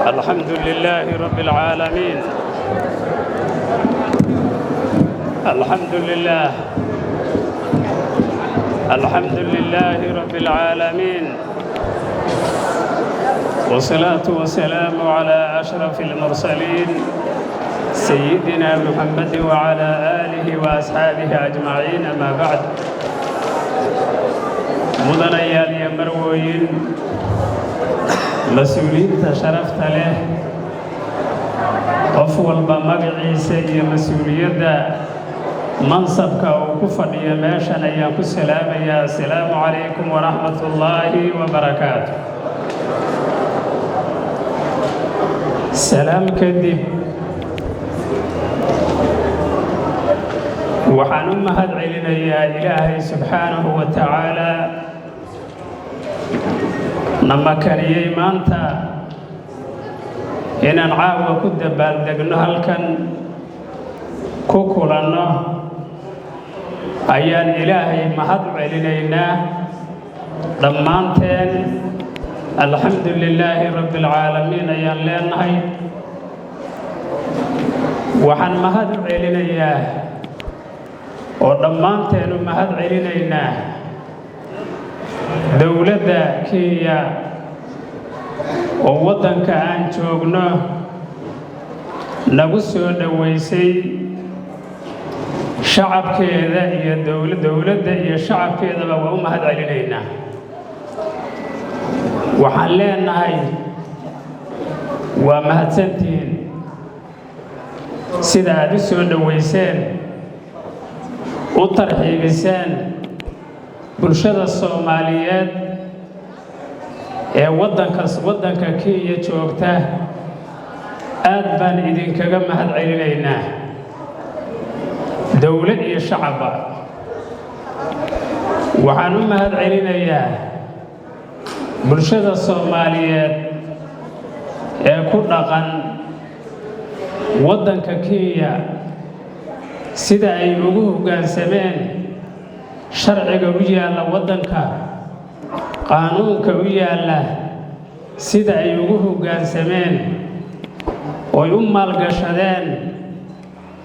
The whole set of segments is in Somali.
الحمد لله رب العالمين. الحمد لله رب العالمين، والصلاة والسلام على أشرف المرسلين سيدنا محمد وعلى آله وأصحابه أجمعين. أما بعد، مدنيال يا مرويين مسؤولين شرفت له qof walba magaciisa iyo mas'uuliyadda mansabka uu ku fadhiyo meeshan ayaan ku salaamayaa. Assalaamu calaykum waraxmatullaahi wabarakaatuh. salaam kadib, waxaan u mahad celinayaa ilaahay subxaanahu wa tacaala nama kariyey maanta inaan caawa ku dabaaldegno, halkan ku kulanno. ayaan ilaahay mahad celinaynaa dhammaanteen. alxamdu lilaahi rabbi alcaalamiin ayaan leenahay. waxaan mahad celinayaa oo dhammaanteen u mahad celinaynaa dowladda Kenya oo waddanka aan joogno nagu soo dhaweysay, shacabkeeda iyo dowladda iyo shacabkeedaba waa u mahad celinaynaa. waxaan leenahay waa mahadsantihiin sida aad u soo dhaweyseen, u tarxiibiseen bulshada Soomaaliyeed ee waddanka Kenya joogta. aad baan idinkaga mahad celinaynaa, dowlad iyo shacabba. waxaan u mahad celinayaa bulshada Soomaaliyeed ee ku dhaqan waddanka Kenya sida ay ugu hoggaansameen sharciga u yaalla waddanka, qaanuunka u yaalla, sida ay ugu hoggaansameen oy u maalgashadeen,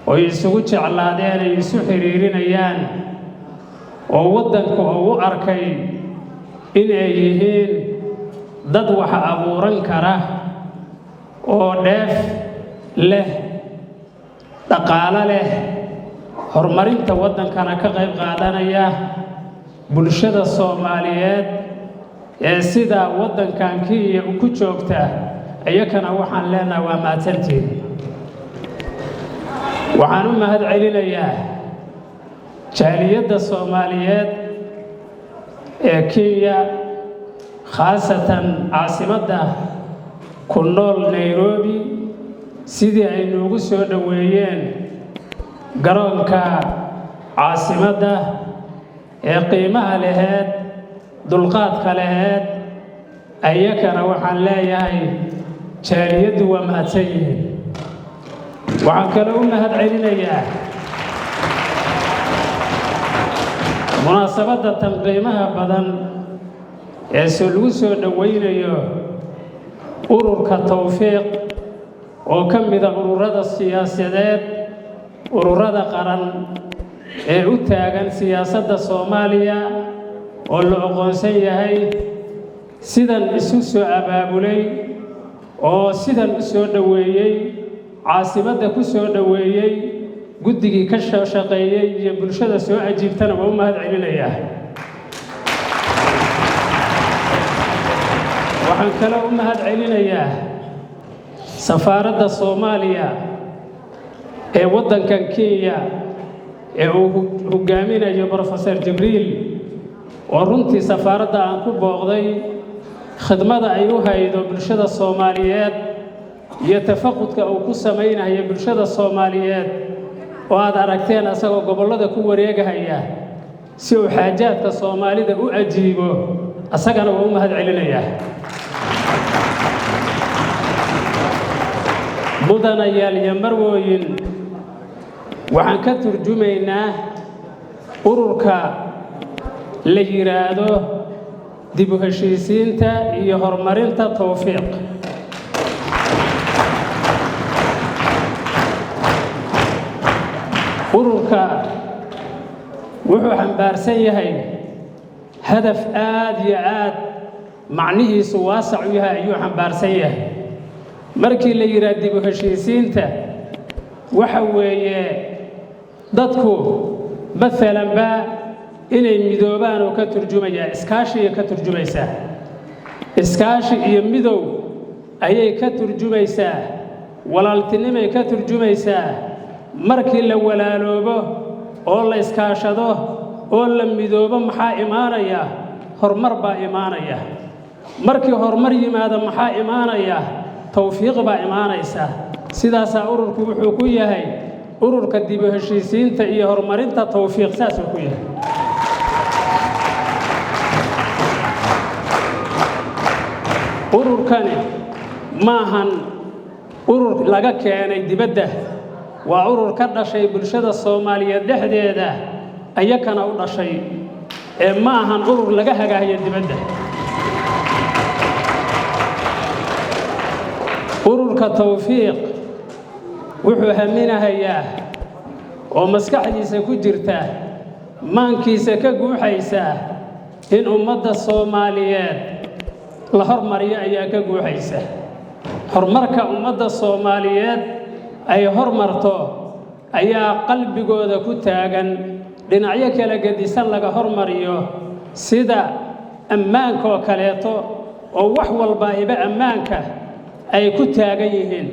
oy isugu jeclaadeen, ay isu xiriirinayaan, oo waddanka u arkay inay yihiin dad wax abuuran kara oo dheef leh, dhaqaale leh, horumarinta waddankana ka qayb qaadanaya. bulshada Soomaaliyeed ee sida waddankan Kenya ku joogta, ayakana waxaan leenahay waa mahadsantihiin. waxaan u mahad celinayaa jaaliyadda Soomaaliyeed ee Kenya, khaasatan caasimadda ku nool Nairobi, sidii ay noogu soo dhaweeyeen garoonka caasimadda ee qiimaha laheed, dulqaadka laheed. ayakana waxaan leeyahay jaaliyaddu waa mahadsan yihiin. waxaan kaloo u mahad celinayaa munaasabadda tan qiimaha badan ee lagu soo dhaweynayo ururka Tawfiiq oo ka mida ururada siyaasadeed, ururada qaran ee u taagan siyaasadda Soomaaliya, oo la aqoonsan yahay, sidan isu soo abaabulay oo sidan u soo dhaweeyey, caasimadda ku soo dhaweeyey, guddigii ka shaqeeyey iyo bulshada soo ajiibtana waa u mahad celinayaa. waxaan kaloo u mahad celinayaa safaaradda Soomaaliya ee waddankan Kenya ee uu hogaaminayo Professor Jibriil, oo runtii safaaradda aan ku booqday, khidmada ay u haydo bulshada Soomaaliyeed iyo tafaqudka uu ku samaynayo bulshada Soomaaliyeed, oo aad aragteen asagoo gobollada ku wareegahaya si uu xaajaadka Soomaalida u ajiibo. asagana waa u mahad celinayaa. mudanayaal iyo marwooyin, waxaan ka turjumaynaa ururka la yiraahdo dib u heshiisiinta iyo horumarinta Tawfiiq. ururka wuxuu xambaarsan yahay hadaf aad iyo aad macnihiisu waasac u yahay ayuu xambaarsan yahay markii la yiraahdo dib u heshiisiinta waxa weeye dadku مثلاً inay midoobaan oo ka turjumaya iskaashi ka turjumaysa iskaashi iyo midow ayay ka turjumaysaa walaaltinimo ka turjumaysaa markii la walaaloobo oo la iskaashado oo la midoobo maxaa imaanaya hormar baa imaanaya markii hormar yimaado maxaa imaanaya tawfiiq baa imaanaysa sidaas ururku wuxuu ku yahay ururka dib u heshiisiinta iyo horumarinta tawfiiq saas ku yahay ururkani maahan urur laga keenay dibadda waa urur ka dhashay bulshada Soomaaliyeed dhexdeeda ayakana u dhashay ee maahan urur laga hagaayo dibadda ururka tawfiiq wuxuu haminahayaa oo maskaxdiisa ku jirta maankiisa ka guuxaysa in ummadda Soomaaliyeed la hormariyo ayaa ka guuxaysa horumarka ummadda Soomaaliyeed ay hormarto ayaa qalbigooda ku taagan dhinacyo kala gedisan laga hormariyo sida ammaanka oo kaleeto oo wax walba iba ammaanka ay ku taagan yihiin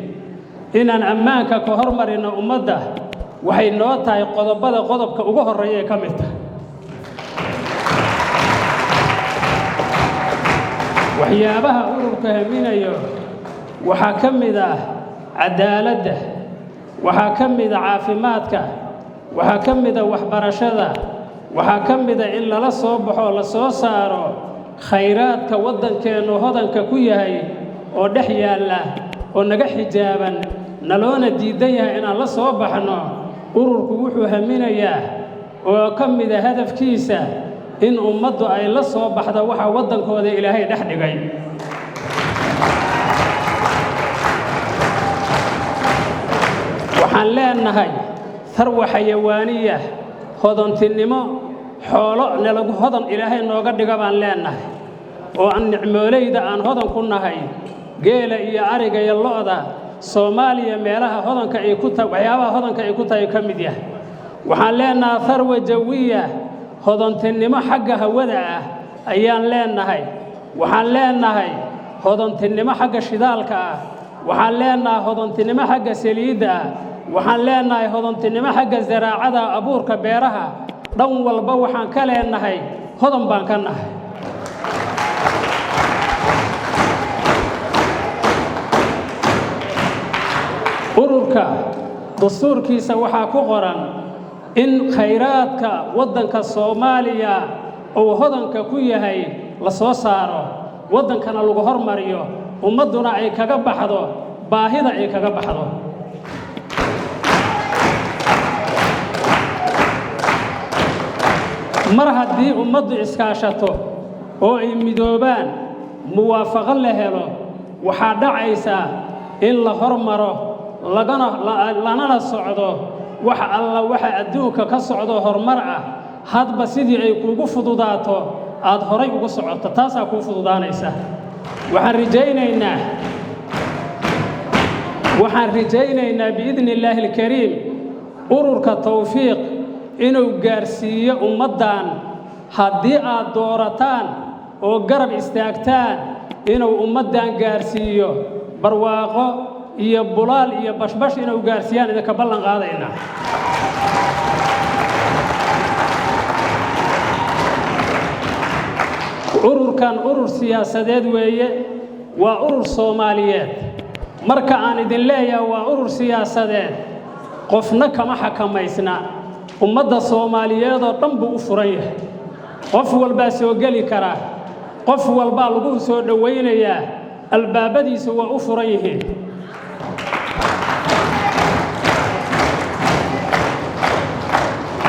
inaan ammaanka ka hormarino ummadda waxay noo tahay qodobka ugu horeeya ka mid ah waxyaabaha ururka haminayo waxa ka mid ah cadaaladda waxa ka mid ah caafimaadka waxa ka mid ah waxbarashada waxa ka mid ah in lala soo baxo la soo saaro khayraadka wadankeenu hodanka ku yahay oo dhex yaala oo naga xijaaban naloona diidan yahay inaan la soo baxno ururku wuxuu haminayaa oo ka mid ah hadafkiisa in ummaddu ay la soo baxdo waxa wadankooda Ilaahay dhex dhigay waxaan leenahay tharwa xayawaaniya hodantinimo xoolo nalagu hodan Ilaahay nooga dhiga baan leenahay oo aan nicmoolayda aan hodan ku nahay geela iyo ariga iyo lo'da Soomaaliya meelaha hodanka ay ku tahay waxyaabaha hodanka ay ku tahay ka mid yahay waxaan leenahay tharwa jawiya hodantinimo xagga hawada ah ayaan leenahay waxaan leenahay hodantinimo xagga shidaalka ah waxaan leenahay hodantinimo xagga saliidda ah waxaan leenahay hodantinimo xagga zaraacada abuurka beeraha dhan walba waxaan ka leenahay hodan baan ka nahay ururka dastuurkiisa waxaa ku qoran in khayraadka wadanka Soomaaliya oo hodanka ku yahay la soo saaro wadankana lagu hormariyo ummaduna ay kaga baxdo baahida ay kaga baxdo mar haddii ummaddu iskaashato oo ay midoobaan muwaafaqo la helo waxaa dhacaysa in la hormaro lana socdo waxa alla waxa adduunka ka socdo hormar ah hadba sidii ay kuugu fududaato aad horay ugu socoto taas ku fududaanaysa waxaan rajaynaynaa biidnillaahi alkariim ururka tawfiiq inuu gaarsiiyo ummadan haddii aad doorataan oo garab istaagtaan inuu ummadan gaarsiiyo barwaaqo iyo bulaal iyo bashbash inuu gaarsiiyaan idinka ballan qaadayna ururkan urur siyaasadeed weeye waa urur Soomaaliyeed marka aan idin leeyahay waa urur siyaasadeed qofna kama xakamaysna ummadda Soomaaliyeed oo dhan buu u furan yahay qof walba soo gali kara qof walba lagu soo dhaweynayaa albaabadiisu waa u furan yihiin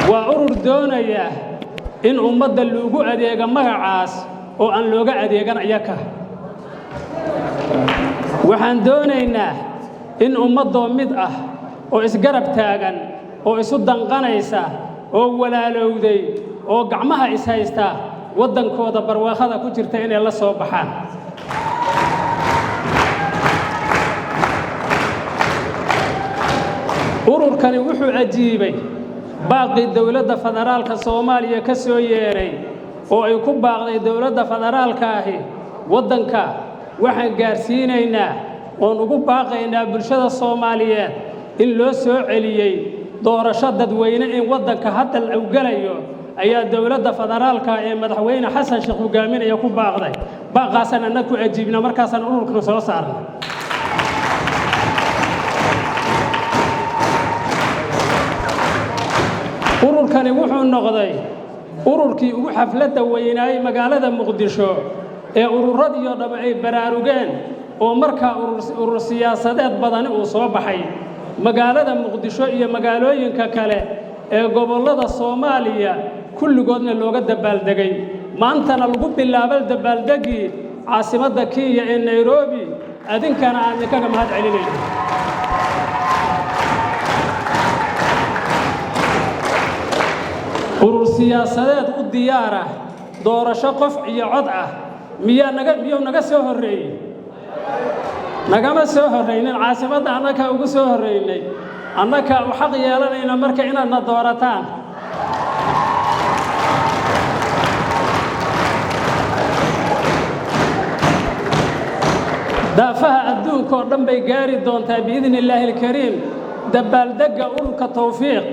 waa urur doonaya in ummadda lagu adeega magacaas oo aan looga adeegan ayaka waxaan doonaynaa in ummaddo mid ah oo isgarab taagan oo isu danqanaysa oo walaalowday oo gacmaha is haysta waddankooda barwaaqada ku jirta inay la soo baxaan ururkani wuxuu ajiibay baaqi dawladda federaalka Soomaaliya ka soo yeeray oo ay ku baaqday dawladda federaalka ahi waddanka waxaan gaarsiinaynaa oo ugu baaqaynaa bulshada Soomaaliyeed in loo soo celiyay doorasho dadweyne in waddanka hadda uu galayo ayaa dawladda federaalka ee madaxweyne Xasan Sheekh hogaaminaya ku baaqday baaqaasana anagu ajiibna markaasna ururka soo saarnay ururkani wuxuu noqday ururkii ugu xafladda weynaayay magaalada Muqdisho ee ururadii oo dhab ay baraarugeen oo markaa urur siyaasadeed badan uu soo baxay magaalada Muqdisho iyo magaalooyinka kale ee gobolada Soomaaliya kulligoodna looga dabaaldegay maantana lagu bilaabay dabaaldegii caasimadda Kenya ee Nairobi adinkana aan kaga mahad celinayno urur siyaasadeed u diyaar ah doorasho qof iyo cod ah miyuu naga soo horeeyay nagama soo horeynin caasimadda annaka ugu soo horeynay annaka u xaq yeelanayna marka inaadna doorataan daafaha adduunka oo dhan bay gaari doontaa biidnillaahi alkariim dabaaldegga ururka tawfiiq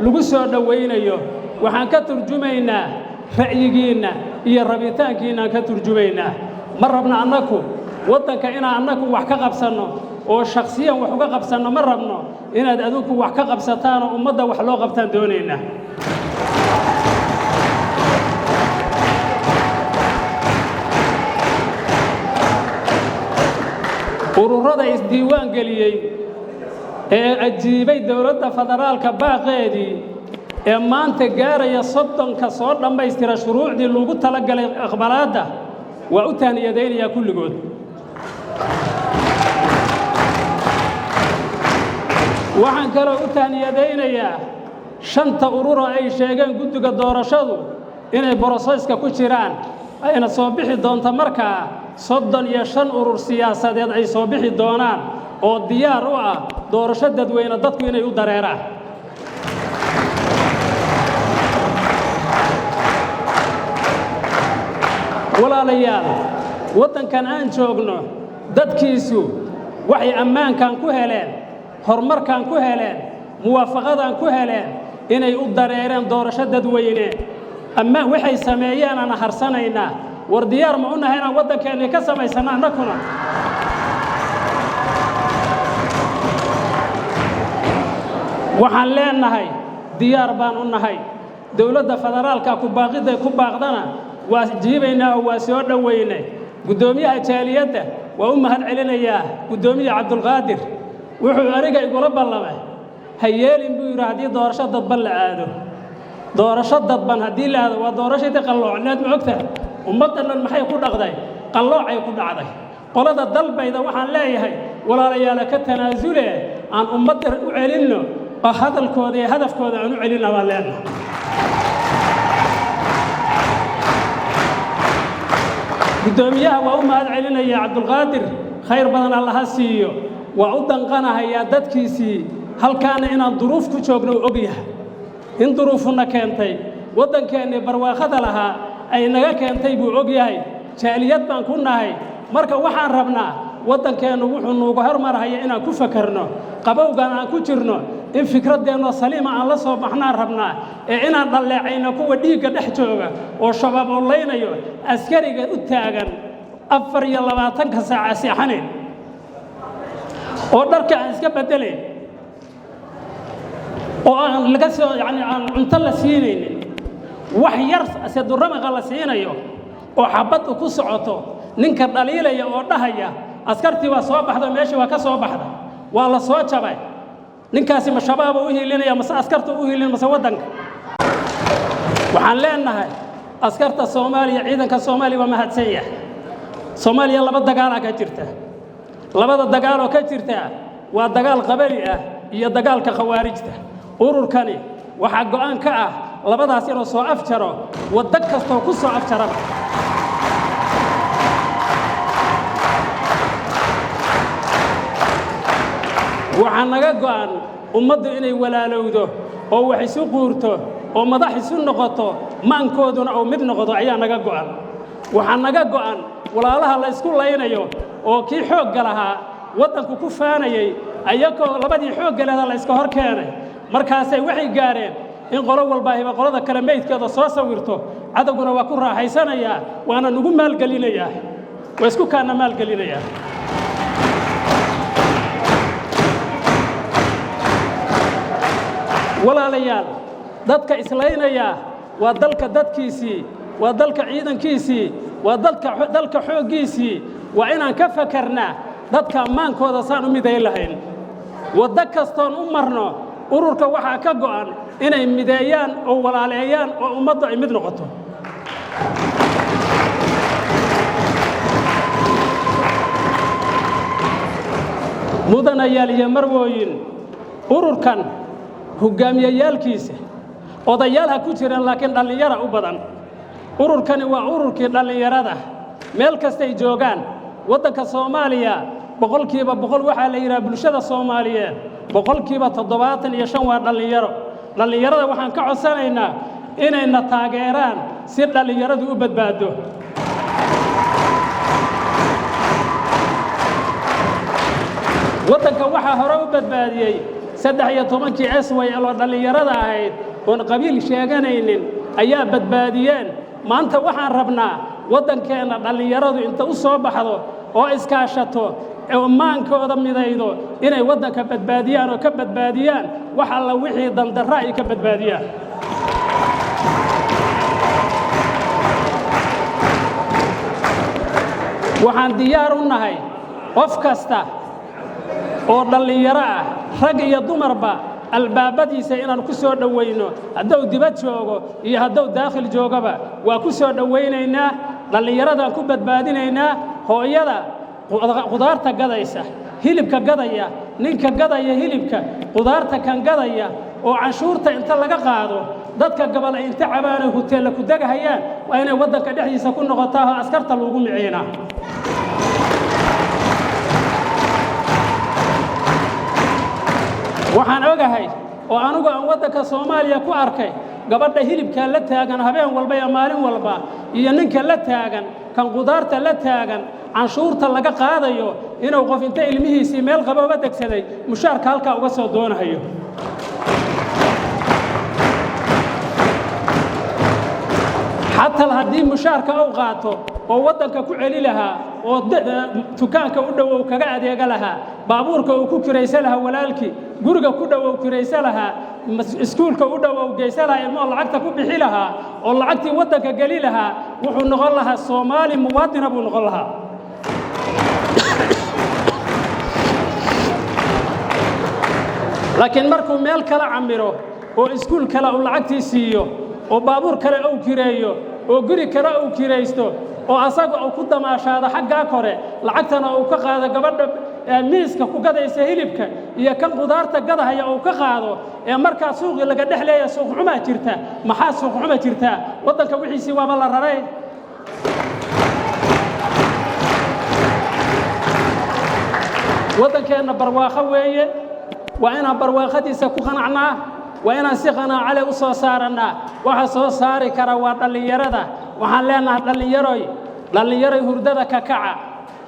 lagu soo dhawaynayo waxaan ka turjumaynaa ra'yigiina iyo rabitaankiina ka turjumaynaa ma rabna annaku waddanka inaan annaku wax ka qabsanno oo shakhsiyan wax uga qabsanno ma rabno inaad adinku wax ka qabsataan oo ummadda wax loo qabtaan doonaynaa ururada isdiiwaan geliyay ee ajiibay dawladda federaalka baaqeedii ee maanta gaaraya 30 ka soo dhameystira shuruucdii lagu talagalay aqbalaadda waa u taaniyadeenaya kulligood waxaan kale u taaniyadeenayaa shanta urur ay sheegeen guddiga doorashadu inay boroseska ku jiraan ayna soo bixi doonto markaa 35 urur siyaasadeed ay soo bixi doonaan oo diyaar u ah doorasho dadweyne dadku inay u dareeraan walaalayaal waddankan aan joogno dadkiisu waxay ammaankan ku heleen horumarkan ku heleen muwaafaqadan ku heleen inay u dareereen doorasho dadweyne amma waxay sameeyeen ana harsanaynaa war diyaar ma u nahay inaan waddankeena ka samaysana annakuna waxaan leenahay diyaar baan u nahay dawladda federaalka ku baaqdana waa jiibaynaa oo waa soo dhaweynay gudoomiyaha jaaliyadda waa u mahad celinayaa gudoomiyaha Cabdulqaadir wuxuu ariga igula ballamay hayeelin buu yiraahday doorasho dadban la aado doorasho dadban hadii la aado waa doorashada qalloocneed ma ogtahay ummaddan maxay ku dhaqday qalloocay ku dhacday qolada dalbayda waxaan leeyahay walaalayaal ka tanaasule aan ummadda u celinno hadalkooda iyo hadafkooda aan u celinna waa leenahay gudoomiyaha waa u mahad celinaya Cabdulqaadir khayr badan Allah siiyo waa u danqanahay dadkiisii halkaana inaan duruuf ku joogno ogyahay in duruufuna keentay waddankeena barwaaqada lahaa ay naga keentay buu ogyahay jaaliyad baan ku nahay marka waxaan rabnaa waddankeena wuxuu noogu hormaraya inaan ku fakarno qabowgan aan ku jirno in fikradeena saliima aan la soo baxnaan rabnaa ee inaan dhaleecayno kuwa dhiigga dhex jooga oo shabaab oo leynayo askariga u taagan 24 saac seexaneen oo dharka aan iska bedelay oo aan laga soo aan cunto la siinaynin wax yar asaduramaqa la siinayo oo xabad ku socoto ninka dhaliilaya oo dhahaya askartii waa soo baxdo meeshii waa ka soo baxda waa la soo jabay ninkaasi ma shabaab u hiilinaya ma askarta u hiilin ma waddanka waxaan leenahay askarta Soomaaliya ciidanka Soomaaliya waa mahadsan yahay Soomaaliya laba dagaal ka jirta labada dagaal oo ka jirta waa dagaal qabali ah iyo dagaalka khawaarijta ururkani waxa go'aan ka ah labadaas inuu soo afjaro waddo kastoo ku soo afjaraba waxaa naga go'an ummaddu inay walaalowdo oo wax isu quurto oo madax isu noqoto maankooduna oo mid noqdo ayaa naga go'an waxaa naga go'an walaalaha la isku laynayo oo kii xoogga lahaa waddanku ku faanayay ayagoo labadii xoogga lahaa la iska hor keenay markaasay waxay gaareen in qolo walba ay qolada kale meydkeeda soo sawirto cadawguna waa ku raaxaysanayaa waana nagu maalgelinayaa waa isku kaana maalgelinayaa walaalayaal dadka islaynaya waa dalka dadkiisii waa dalka ciidankiisii waa dalka xooggiisii waa inaan ka fakarnaa dadka ammaankooda saan u midayn lahayn waddo kastoon u marno ururka waxaa ka go'an inay mideeyaan oo walaaleeyaan oo ummaddu ay mid noqoto mudanayaal iyo marwooyin ururkan hoggaamiyayaalkiisa odayaal ha ku jiraan laakiin dhallinyara u badan ururkani waa ururkii dhallinyarada meel kastay joogaan waddanka Soomaaliya boqolkiiba boqol waxaa la yiraahdaa bulshada Soomaaliyeed boqolkiiba 75 waa dhallinyarada waxaan ka codsanaynaa inayna taageeraan si dhallinyaradu u badbaado waddanka waxaa hore u badbaadiyay 13 SYL oo dhallinyarada ahayd oon qabiil sheeganaynin ayaa badbaadiyeen maanta waxaan rabnaa waddankeena dhallinyaradu inta u soo baxdo oo iskaashato oo maankooda midaydo inay waddanka badbaadiyaan oo ka badbaadiyaan wax alla wixii dandarra ay ka badbaadiyaan waxaan diyaar u nahay qof kasta oo dhallinyaro ah rag iyo dumarba albaabadiisa inaan ku soo dhaweyno hadduu dibad joogo iyo hadduu daakhil joogaba waa ku soo dhaweynaynaa dhallinyaradaan ku badbaadinaynaa hooyada qudaarta gadaysa hilibka gadaya ninka gadaya hilibka qudaarta kan gadaya oo canshuurta inta laga qaado dadka gobol ay inta cabaanay hoteella ku dagahayaan waa inay waddanka dhexdiisa ku noqotaa oo askarta lagu miciinaa waxaan ogahay oo anigu aan waddanka Soomaaliya ku arkay gabadha hilibka la taagan habeen walba iyo maalin walba iyo ninka la taagan kan qudaarta la taagan canshuurta laga qaadayo inuu qof inta ilmihiisii meel qabooba degsaday mushaarka halka uga soo doonayo حتى هذه مشاركة أو قاطو أو ودنك كعلي لها أو تكانك ودو وكقعد يجلها بابورك وكوكريس لها ولالك جورك كودو وكريس لها سكولك ودو وجيس لها إما الله عكتك بحيلها الله عكت ودنك قليلها وحنغلها الصومالي مواطن أبو نغلها لكن مركو ميل كلا عمره وسكول كلا الله عكت سيو oo baabuur kale oo kireeyo oo guri kale oo kireysto oo asaga oo ku damaashaada xagga kore lacagtana uu ka qaado gabadha miiska ku gadaysa hilibka iyo kan qudaarta gadahaya oo ka qaado ee marka suuq laga dhaxleeyo suuq xuma jirta maxaa suuq xuma jirta wadanka wixiisi waaba la raray wadankeena barwaaqo weeye waa inaan barwaaqadiisa ku qanacnaa وأنا سيقنا على أسوة سارنا وحسوة ساري كرا ودليردا وحلنا دليري هرددا ككعة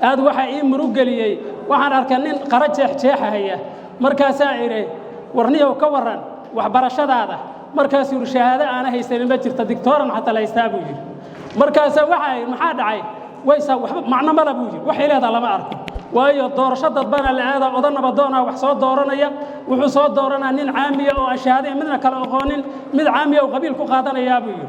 هذا وحى مرجلي وحنا أركنين قرج حجاحة هي مركز سائرة ورنيه وكورن وحبرشة هذا مركز الشهادة أنا هي سليم بجر دكتورا حتى لا يستابوي مركز وحى محاد عي ويسا معنا ما لبوي وحي هذا لما أركب waayo doorashada bana laada odanaba doona wax soo dooranaya wuxuu soo dooranaa nin caamiya oo ashaaday midna kala aqoonin mid caamiya oo qabiil ku qaadanaya buu yiri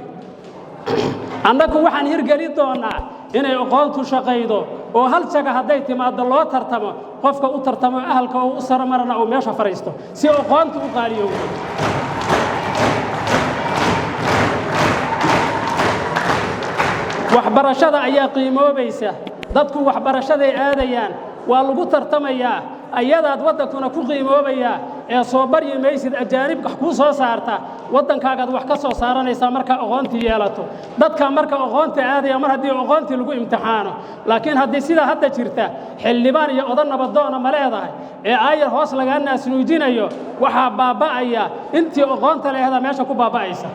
annagu waxaan hirgali doonaa inay aqoontu shaqaydo oo hal jaga haday timaado loo tartamo qofka u tartamo ahalka oo u sarmarna oo meesha fariisto si aqoontu u qaaliyo waxbarashada ayaa qiimoobaysa dadku waxbarashada ay aadayaan waa lagu tartamayaa ayadaad wadankuna ku qiimoobaya ee soo baryi maysid ajaanib wax ku soo saarta waddankaaga wax ka soo saaranaysa marka aqoonti yeelato dadka marka aqoonta aadaya mar haddii aqoonti lagu imtixaano laakiin haddii sida hadda jirta xildhibaan iyo odan nabadoona ma leedahay ee ayar hoos laga naasnuujinayo waxa baaba'aya intii aqoonta leedahay meesha ku baaba'aysa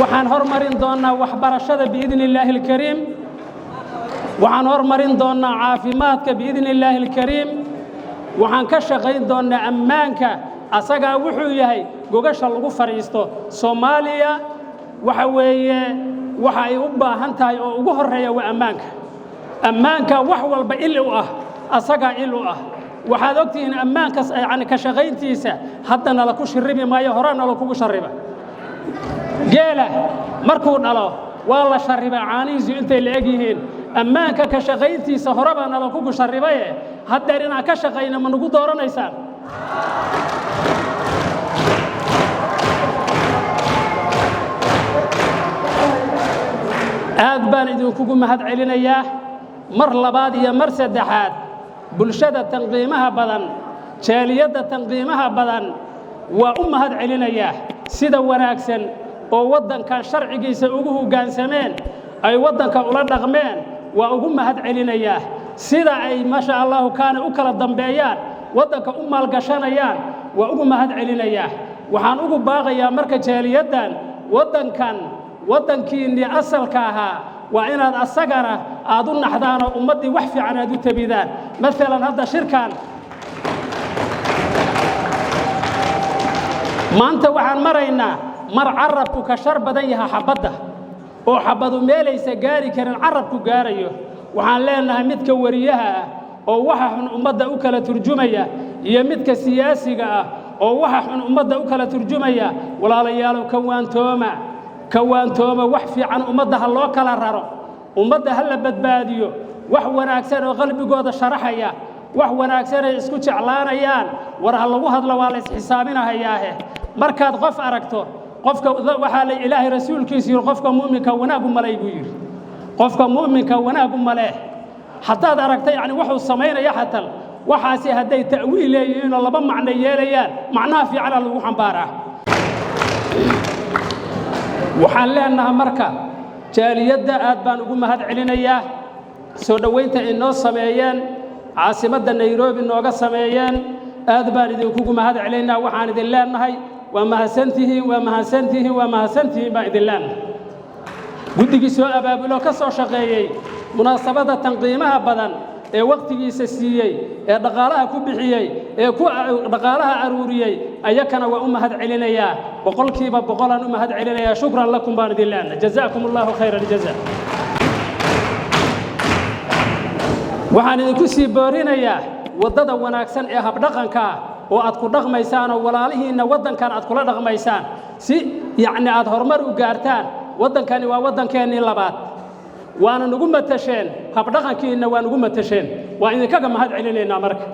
waxaan hormarin doonaa waxbarashada biidnillaahi alkariim waxaan hormarin doonaa caafimaadka biidnillaahi alkariim waxaan ka shaqayn doonaa ammaanka asaga wuxuu yahay gogasha lagu fariisto Soomaaliya waxa weeye waxa ay u baahan tahay oo ugu horeeya waa ammaanka wax walba il u ah asaga il u ah waxaad ogtihiin ammaankaas yani ka shaqayntiisa haddana la ku shiribi maayo horana la kugu shariba geela markuu dhalo waa la shariba caanihiisu intay la egyihiin ammaanka ka shaqayntiisa horabana la kugu sharibay haddeer inaan ka shaqayno ma nagu dooranaysaan aad baan idinkugu mahad celinayaa mar labaad iyo mar saddexaad bulshada tanqiimaha badan jaaliyadda tanqiimaha badan waa u mahad celinayaa sida wanaagsan oo waddankan sharcigiisa ugu hoggaansameen ay waddanka ula dhaqmeen waa ugu mahad celinayaa sida ay masha Allah kaana u kala dambeeyaan waddanka u maalgashanayaan waa ugu mahad celinayaa waxaan ugu baaqayaa marka jaaliyaddan waddankiinii asalka ahaa waa inaad asagana aad u naxdaan oo ummaddii wax fiican aad u tabidaan maalan hadda shirkan maanta waxaan maraynaa mar carabku ka shar badan yahay xabadda oo xabadu meelaysa gaari karin carabku gaarayo waxaan leenahay midka wariyaha ah oo waxa xun ummadda u kala turjumaya iyo midka siyaasiga ah oo waxa xun ummadda u kala turjumaya walaalayaal kawaantooma wax fiican ummadda ha loo kala raro ummadda ha la badbaadiyo wax wanaagsan oo qalbigooda sharaxaya wax wanaagsan ay isku jeclaanayaan war ha lagu hadlo waa la isxisaabinayaahe markaad qof aragto qofka waxa la ilaahay rasuulkiisa qofka muuminka wanaag u malay buu yiri qofka muuminka wanaag u malay hadaad aragtay yani wuxuu sameeynaya xatal waxaasi haday ta'wiil leeyihiin laba macno yeelayaan macnaha fiican lagu xambaaraa waxaan leenahay marka jaaliyadda aad baan ugu mahad celinayaa soo dhaweynta ay noo sameeyeen caasimadda Nairobi nooga sameeyeen aad baan idinkugu mahad celinaa waxaan idin leenahay ومهسنته بإذن قد سو أبابلو كسو شقيي مناسبة تنقيمها بدن وقتي سسيي دقالها كبحيي دقالها أروريي أيكنا وأمهد علينا وقل كيف بقول أن أمهد علينا شكرا لكم بإذن الله جزاكم الله خير الجزاء وحان كسي بورينا wadada wanaagsan ee habdhaqanka oo aad ku dhaqmaysaan oo walaalihiina wadankan aad kula dhaqmaysaan si yaani aad horumar u gaartaan wadankani waa wadankeeni labaad waana nagu matasheen habdhaqankiina waa nagu matasheen waa idinkaga mahad celinaynaa marka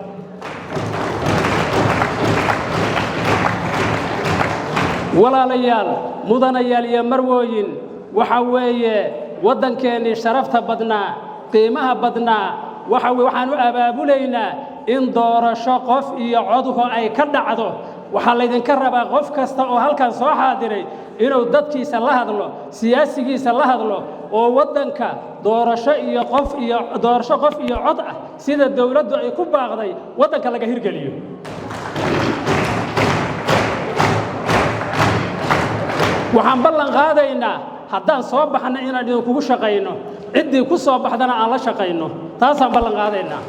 walaalayaal mudanayaal iyo marwooyin waxa weeye wadankeeni sharafta badnaa qiimaha badnaa waxaan u abaabuleynaa in doorasho qof iyo codku ay ka dhacdo waxa la idinka rabaa qof kasta oo halkan soo xaadiray inuu dadkiisa la hadlo siyaasigiisa la hadlo oo wadanka doorasho qof iyo cod ah sida dawladdu ay ku baaqday wadanka laga hirgeliyo waxaan ballan qaadaynaa haddaan soo baxno inaan idinkugu shaqayno ciddii ku soo baxdana aan la shaqayno taasaan ballan qaadaynaa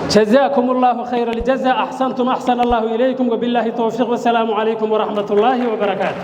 جزاكم الله خير الجزاء أحسنتم أحسن الله إليكم وبالله التوفيق والسلام عليكم ورحمة الله وبركاته